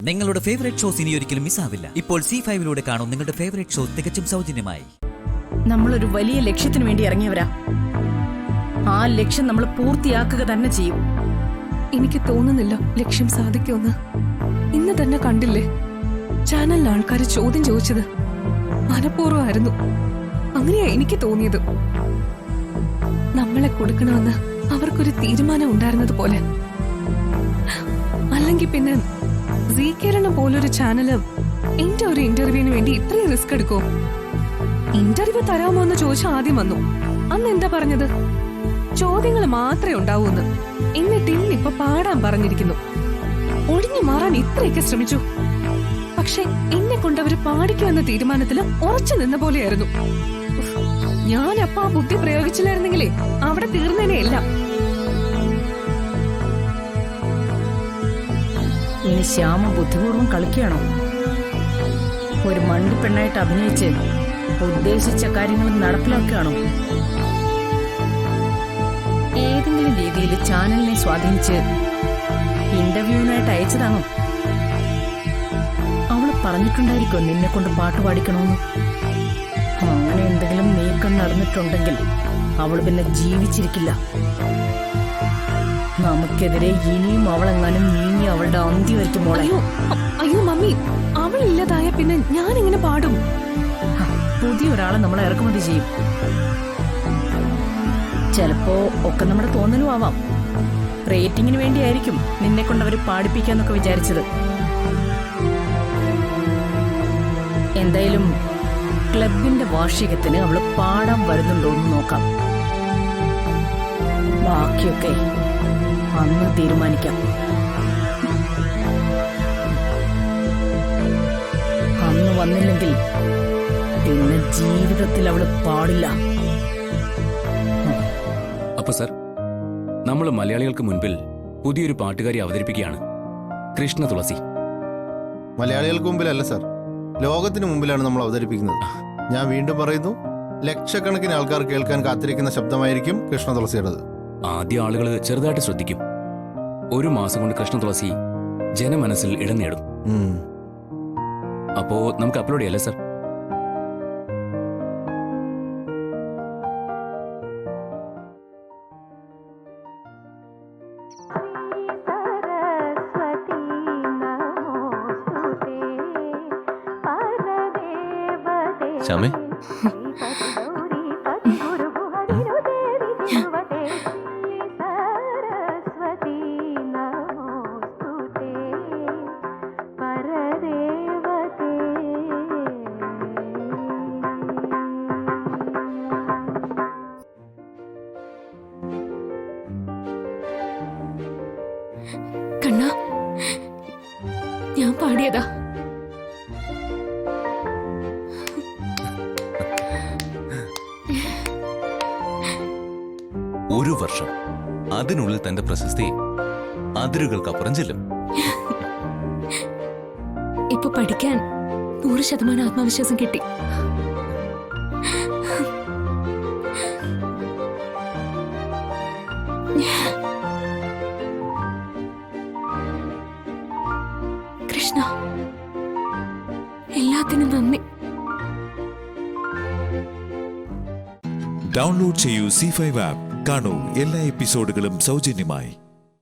നിങ്ങളുടെ favourite shows ഇനി ഒരിക്കലും മിസ്സാവില്ല. ഇപ്പോൾ C5 കാണും നിങ്ങളുടെ ഫേവറേറ്റ് ഷോ തികച്ചും സൗജന്യമായി. നമ്മളൊരു വലിയ ലക്ഷ്യത്തിന് വേണ്ടി ഇറങ്ങിയവരാ. ആ ലക്ഷ്യം നമ്മൾ പൂർത്തിയാക്കുക തന്നെ ചെയ്യും. എനിക്ക് തോന്നുന്നില്ല ലക്ഷ്യം സാധിക്കുമെന്ന്. ഇന്ന് തന്നെ കണ്ടില്ലേ, ചാനലിൽ ആൾക്കാർ ചോദ്യം ചോദിച്ചത് മനഃപൂർവ്വമായിരുന്നു. അങ്ങനെയാ എനിക്ക് തോന്നിയത്. നമ്മളെ കൊടുക്കണമെന്ന് അവർക്കൊരു തീരുമാനം ഉണ്ടായിരുന്നത് പോലെ. അല്ലെങ്കിൽ പിന്നെ സീക്കേരള പോലൊരു ചാനല് എന്റെ ഒരു ഇന്റർവ്യൂവിന് വേണ്ടി ഇത്രയും റിസ്ക് എടുക്കോ? ഇന്റർവ്യൂ തരാമോ എന്ന് ചോദിച്ചാൽ ആദ്യം വന്നു. അന്ന് എന്താ പറഞ്ഞത്? ചോദ്യങ്ങൾ മാത്രമേ ഉണ്ടാവൂന്ന്. എന്നിട്ട് ഇന്നിപ്പൊ പാടാൻ പറഞ്ഞിരിക്കുന്നു. ഒഴിഞ്ഞു മാറാൻ ഇത്രയൊക്കെ ശ്രമിച്ചു. പക്ഷെ എന്നെ കൊണ്ടവര് പാടിക്കുമെന്ന തീരുമാനത്തില് ഉറച്ചു നിന്ന പോലെയായിരുന്നു. ഞാനപ്പോ ആ ബുദ്ധി പ്രയോഗിച്ചില്ലായിരുന്നെങ്കിലേ അവിടെ തീർന്നേനെയല്ല. ഇനി ശ്യാമ ബുദ്ധിപൂർവ്വം കളിക്കുകയാണോ? ഒരു മണ്ടിപ്പെണ്ണായിട്ട് അഭിനയിച്ച് ഉദ്ദേശിച്ച കാര്യങ്ങൾ നടപ്പിലാക്കുകയാണോ? ഏതെങ്കിലും രീതിയിൽ ചാനലിനെ സ്വാധീനിച്ച് ഇന്റർവ്യൂവിനായിട്ട് അയച്ചതാണോ? അവള് പറഞ്ഞിട്ടുണ്ടായിരിക്കോ നിന്നെ കൊണ്ട് പാട്ട് പാടിക്കണമെന്ന്? അങ്ങനെ എന്തെങ്കിലും നീക്കം നടന്നിട്ടുണ്ടെങ്കിൽ അവള് പിന്നെ ജീവിച്ചിരിക്കില്ല. നമുക്കെതിരെ ഇനിയും അവളെങ്ങാനും നീങ്ങി അവളുടെ അന്തി വരയ്ക്കും മോളെ. അയ്യോ മമ്മി, അവളില്ലാതായ പിന്നെ ഞാൻ എങ്ങനെ പാടും? പുതിയ ഒരാളെ നമ്മൾ ഇറക്കുമതി ചെയ്യും. ചിലപ്പോ ഒക്കെ നമ്മുടെ തോന്നലും ആവാം. റേറ്റിംഗിന് വേണ്ടിയായിരിക്കും നിന്നെ കൊണ്ടവര് പാടിപ്പിക്കാന്നൊക്കെ വിചാരിച്ചത്. എന്തായാലും ക്ലബിന്റെ വാർഷികത്തിന് അവള് പാടാൻ വരുന്നുണ്ടോ എന്ന് നോക്കാം. ബാക്കിയൊക്കെ അന്ന് തീരുമാനിക്കാം. അന്ന് വന്നില്ലെങ്കിൽ പിന്നെ ജീവിതത്തിൽ അവള് പാടില്ല. അപ്പൊ സർ, നമ്മൾ മലയാളികൾക്ക് മുൻപിൽ പുതിയൊരു പാട്ടുകാരി അവതരിപ്പിക്കുകയാണ്, കൃഷ്ണ തുളസി. മലയാളികൾക്ക് മുമ്പിലല്ല സർ, ലോകത്തിന് മുമ്പിലാണ് നമ്മൾ അവതരിപ്പിക്കുന്നത്. ഞാൻ വീണ്ടും പറയുന്നു, ലക്ഷക്കണക്കിന് ആൾക്കാർ കേൾക്കാൻ കാത്തിരിക്കുന്ന ശബ്ദമായിരിക്കും കൃഷ്ണ തുളസിയുടേത്. ആദ്യ ആളുകൾ ചെറുതായിട്ട് ശ്രദ്ധിക്കും. ഒരു മാസം കൊണ്ട് കൃഷ്ണ തുളസി ജനമനസ്സിൽ ഇടം നേടും. അപ്പോ നമുക്ക് അപ്ലോഡ് ചെയ്യല്ലേ സർ? ശ്യാമേ, കണ്ണാ, ഞാൻ പാടിയതാ. ഒരു വർഷം, അതിനുള്ളിൽ തന്റെ പ്രശസ്തി അതിരുകൾക്കപ്പുറം ചെല്ലും. ഇപ്പൊ പഠിക്കാൻ 100% ആത്മവിശ്വാസം കിട്ടി. കൃഷ്ണ, എല്ലാത്തിനും നന്ദി. ഡൗൺലോഡ് ചെയ്യൂ C5 ആപ്പ്. കാണൂ എല്ലാ എപ്പിസോഡുകളും സൗജന്യമായി.